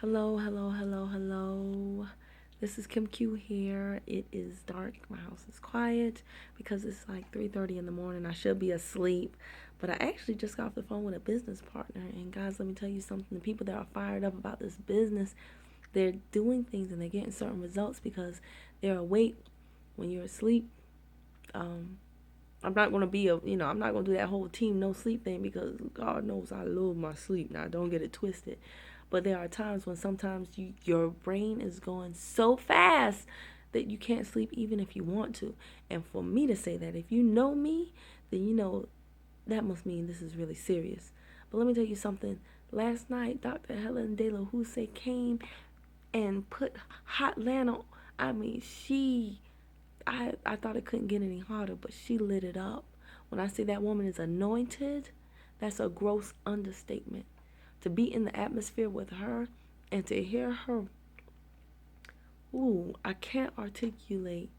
Hello, hello, hello, hello. This is Kim Q here. It is dark. My house is quiet because it's like 3:30 in the morning. I should be asleep, but I actually just got off the phone with a business partner. And guys, let me tell you something. The people that are fired up about this business, they're doing things and they're getting certain results because they're awake when you're asleep. Um, I'm not gonna be I'm not gonna do that whole team no sleep thing because God knows I love my sleep. Now, don't get it twisted. But there are times when sometimes your brain is going so fast that you can't sleep even if you want to. And for me to say that, if you know me, then you know that must mean this is really serious. But let me tell you something. Last night, Dr. Helen De La Houssaye came and put hot lana. I mean, I thought it couldn't get any hotter, but she lit it up. When I say that woman is anointed, that's a gross understatement. To be in the atmosphere with her and to hear her, ooh, I can't articulate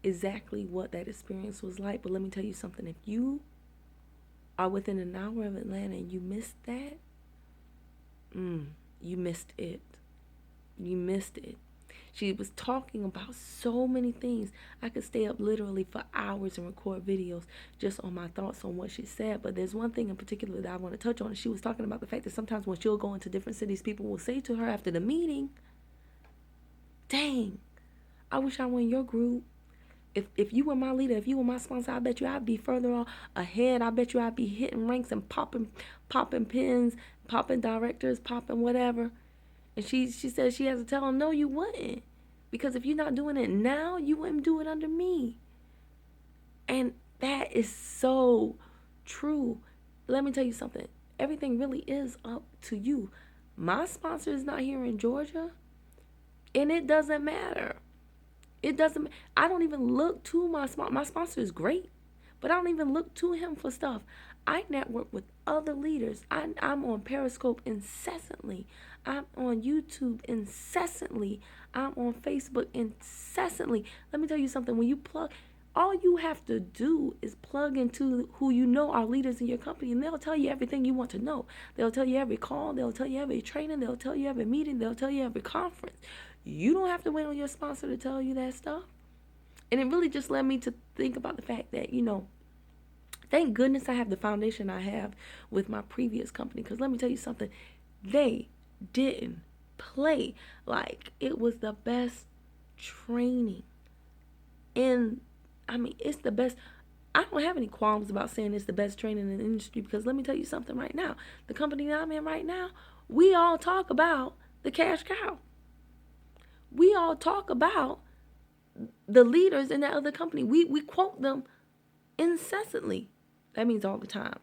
exactly what that experience was like, but let me tell you something. If you are within an hour of Atlanta and you missed that, you missed it. You missed it. She was talking about so many things. I could stay up literally for hours and record videos just on my thoughts on what she said. But there's one thing in particular that I want to touch on. She was talking about the fact that sometimes when she'll go into different cities, people will say to her after the meeting, dang, I wish I were in your group. If you were my leader, if you were my sponsor, I bet you I'd be further on ahead. I bet you I'd be hitting ranks and popping pins, popping directors, popping whatever. And she said she has to tell him, no, you wouldn't. Because if you're not doing it now, you wouldn't do it under me. And that is so true. Let me tell you something. Everything really is up to you. My sponsor is not here in Georgia, and it doesn't matter. It doesn't. I don't even look to my sponsor. My sponsor is great, but I don't even look to him for stuff. I network with other leaders. I'm on Periscope incessantly. I'm on YouTube incessantly. I'm on Facebook incessantly. Let me tell you something. When you plug, all you have to do is plug into who you know are leaders in your company, and they'll tell you everything you want to know. They'll tell you every call. They'll tell you every training. They'll tell you every meeting. They'll tell you every conference. You don't have to wait on your sponsor to tell you that stuff. And it really just led me to think about the fact that, thank goodness I have the foundation I have with my previous company. Because let me tell you something, they didn't play. Like, it was the best training. And, I mean, it's the best. I don't have any qualms about saying it's the best training in the industry because let me tell you something right now. The company that I'm in right now, we all talk about the cash cow. We all talk about the leaders in that other company. We quote them incessantly. That means all the time.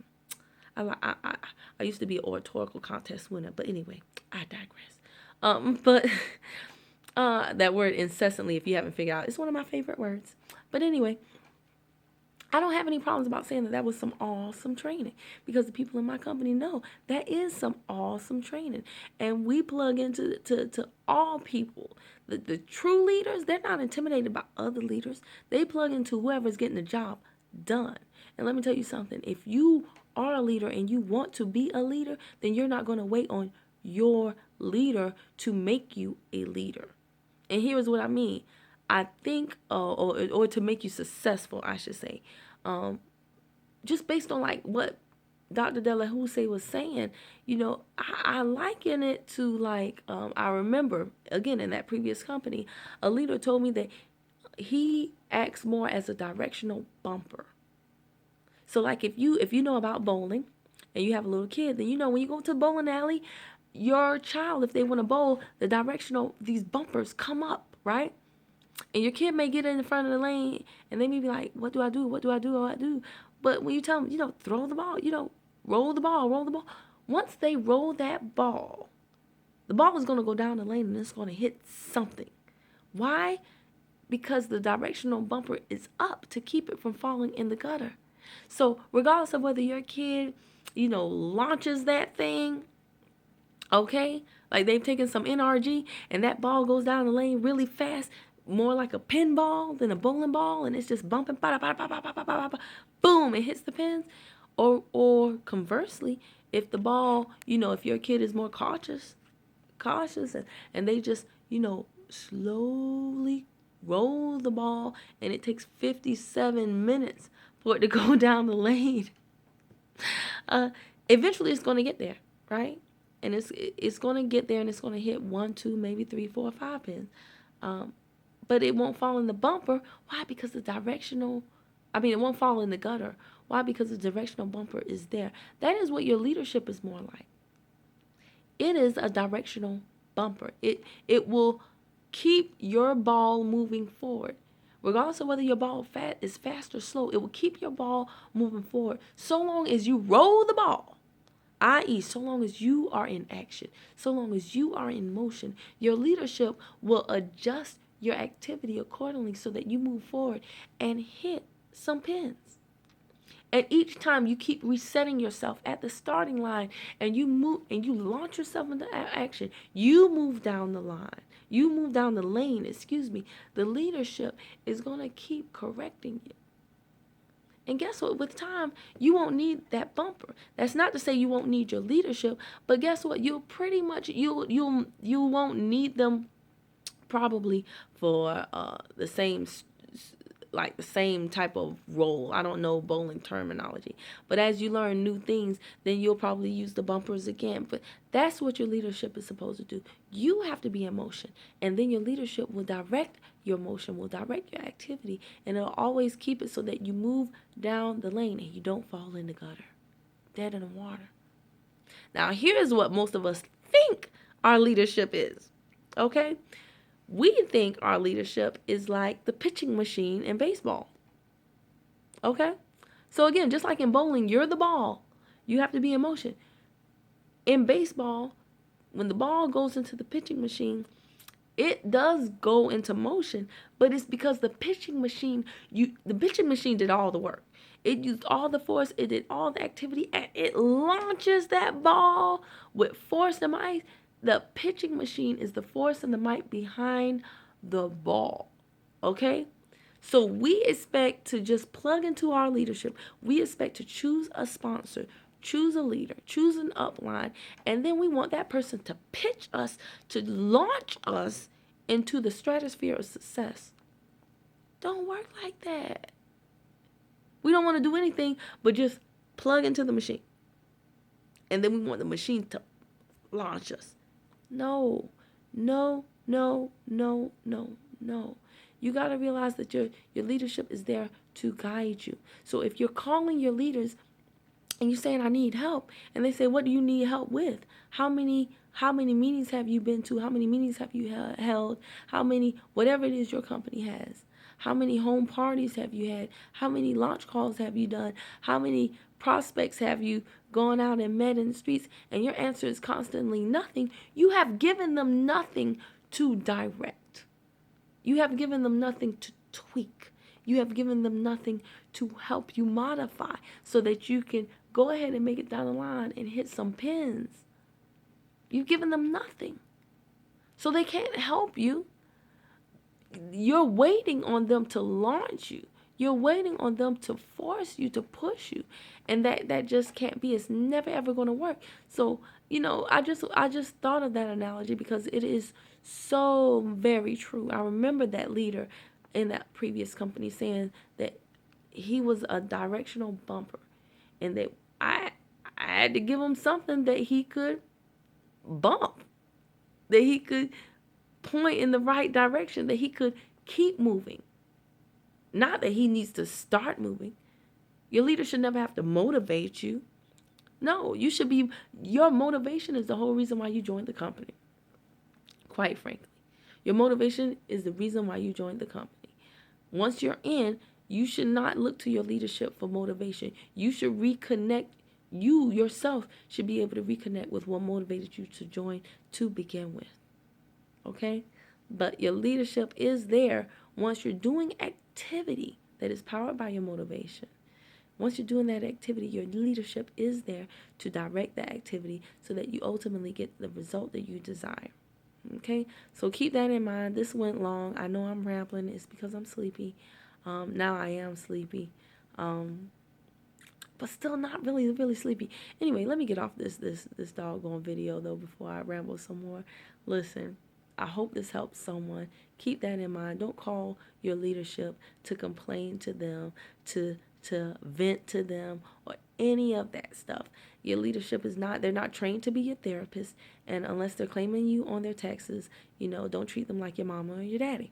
I used to be an oratorical contest winner, but anyway, I digress. But that word incessantly, if you haven't figured out, it's one of my favorite words. But anyway, I don't have any problems about saying that was some awesome training because the people in my company know that is some awesome training. And we plug into to all people. The true leaders, they're not intimidated by other leaders. They plug into whoever's getting the job done. And let me tell you something. If you are a leader and you want to be a leader, then you're not going to wait on your leader to make you a leader. And here's what I mean. I think, or to make you successful, I should say, just based on like what Dr. De La Houssaye was saying, I liken it to like, I remember, again, in that previous company, a leader told me that he acts more as a directional bumper. So like if you know about bowling and you have a little kid, then when you go to the bowling alley, your child, if they want to bowl, these bumpers come up, right? And your kid may get in the front of the lane and they may be like, what do I do? What do I do? What do I do? But when you tell them, throw the ball, roll the ball, roll the ball. Once they roll that ball, the ball is going to go down the lane and it's going to hit something. Why? Because the directional bumper is up to keep it from falling in the gutter. So regardless of whether your kid, launches that thing, okay, like they've taken some NRG and that ball goes down the lane really fast, more like a pinball than a bowling ball, and it's just bumping, boom, it hits the pins. Or conversely, if the ball, if your kid is more cautious, cautious, and they just, slowly roll the ball, and it takes 57 minutes for it to go down the lane. uh, Eventually it's going to get there, right? And it's going to get there, and it's going to hit 1, 2, maybe 3, 4, 5 pins. But it won't fall in the bumper. Why? Because it won't fall in the gutter. Why? Because the directional bumper is there. That is what your leadership is more like. It is a directional bumper. It will keep your ball moving forward. Regardless of whether your ball is fast or slow, it will keep your ball moving forward so long as you roll the ball, i.e., so long as you are in action, so long as you are in motion. Your leadership will adjust your activity accordingly so that you move forward and hit some pins. And each time you keep resetting yourself at the starting line, and you move and you launch yourself into action, you move down the line. You move down the lane, the leadership is going to keep correcting you. And guess what? With time, you won't need that bumper. That's not to say you won't need your leadership, but guess what? You won't need them probably for the same type of role. I don't know bowling terminology, but as you learn new things, then you'll probably use the bumpers again. But that's what your leadership is supposed to do. You have to be in motion, and then your leadership will direct your motion, will direct your activity, and it'll always keep it so that you move down the lane and you don't fall in the gutter, dead in the water. Now, here's what most of us think our leadership is, okay? We think our leadership is like the pitching machine in baseball. Okay? So again, just like in bowling, you're the ball. You have to be in motion. In baseball, when the ball goes into the pitching machine, it does go into motion, but it's because the pitching machine did all the work. It used all the force, it did all the activity, and it launches that ball with force and might. The pitching machine is the force and the might behind the ball. Okay? So we expect to just plug into our leadership. We expect to choose a sponsor, choose a leader, choose an upline, and then we want that person to pitch us, to launch us into the stratosphere of success. Don't work like that. We don't want to do anything but just plug into the machine. And then we want the machine to launch us. No. You got to realize that your leadership is there to guide you. So if you're calling your leaders and you're saying, I need help, and they say, what do you need help with? How many meetings have you been to? How many meetings have you held? How many, whatever it is your company has. How many home parties have you had? How many launch calls have you done? How many prospects have you gone out and met in the streets? And your answer is constantly nothing. You have given them nothing to direct. You have given them nothing to tweak. You have given them nothing to help you modify so that you can go ahead and make it down the line and hit some pins. You've given them nothing. So they can't help you. You're waiting on them to launch you. You're waiting on them to force you, to push you. And that just can't be. It's never ever going to work. So, I just thought of that analogy because it is so very true. I remember that leader in that previous company saying that he was a directional bumper, and that I had to give him something that he could bump, that he could point in the right direction, that he could keep moving. Not that he needs to start moving. Your leader should never have to motivate you. No, your motivation is the whole reason why you joined the company. Quite frankly, your motivation is the reason why you joined the company. Once you're in, you should not look to your leadership for motivation. You should reconnect. You yourself should be able to reconnect with what motivated you to join to begin with. Okay? But your leadership is there once you're doing activity that is powered by your motivation. Once you're doing that activity, your leadership is there to direct that activity so that you ultimately get the result that you desire. Okay? So keep that in mind. This went long. I know I'm rambling. It's because I'm sleepy. Now I am sleepy. but still not really, really sleepy. Anyway, let me get off this doggone video though before I ramble some more. Listen, I hope this helps someone. Keep that in mind. Don't call your leadership to complain to them, to vent to them, or any of that stuff. Your leadership is not, they're not trained to be your therapist, and unless they're claiming you on their taxes, don't treat them like your mama or your daddy.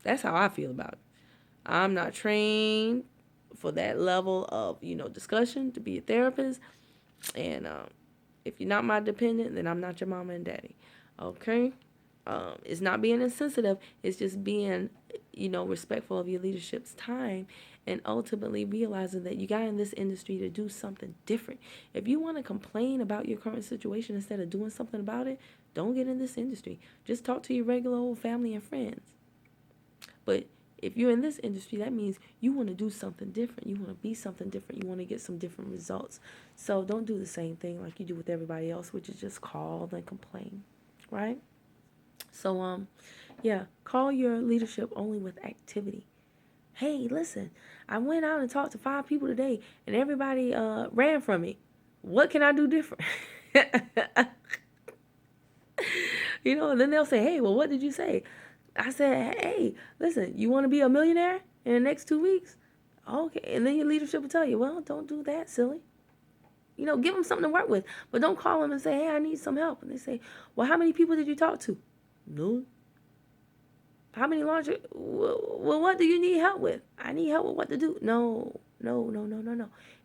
That's how I feel about it. I'm not trained for that level of, discussion to be a therapist. And if you're not my dependent, then I'm not your mama and daddy. Okay? It's not being insensitive. It's just being, respectful of your leadership's time, and ultimately realizing that you got in this industry to do something different. If you want to complain about your current situation instead of doing something about it, don't get in this industry. Just talk to your regular old family and friends. But if you're in this industry, that means you want to do something different. You want to be something different. You want to get some different results. So don't do the same thing like you do with everybody else, which is just call and complain, right? So, yeah, call your leadership only with activity. Hey, listen, I went out and talked to 5 people today, and everybody ran from me. What can I do different? And then they'll say, hey, well, what did you say? I said, hey, listen, you want to be a millionaire in the next 2 weeks? Okay. And then your leadership will tell you, well, don't do that, silly. Give them something to work with. But don't call them and say, hey, I need some help. And they say, well, how many people did you talk to? None. How many launchers? Well, what do you need help with? I need help with what to do. No.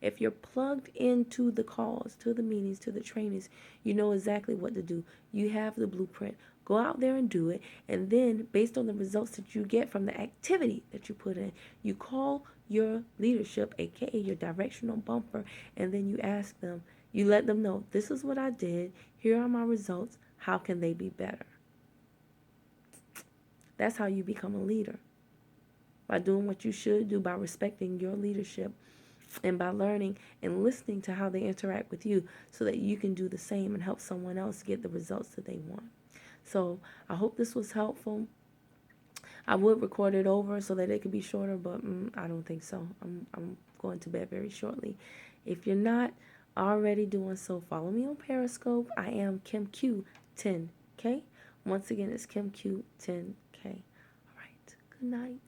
If you're plugged into the calls, to the meetings, to the trainings, you know exactly what to do. You have the blueprint. Go out there and do it. And then, based on the results that you get from the activity that you put in, you call your leadership, aka your directional bumper, and then you ask them, you let them know, this is what I did. Here are my results. How can they be better? That's how you become a leader. By doing what you should do, by respecting your leadership, and by learning and listening to how they interact with you so that you can do the same and help someone else get the results that they want. So I hope this was helpful. I would record it over so that it could be shorter, but I don't think so. I'm going to bed very shortly. If you're not already doing so, follow me on Periscope. I am KimQ10K. Once again, it's KimQ10K. All right. Good night.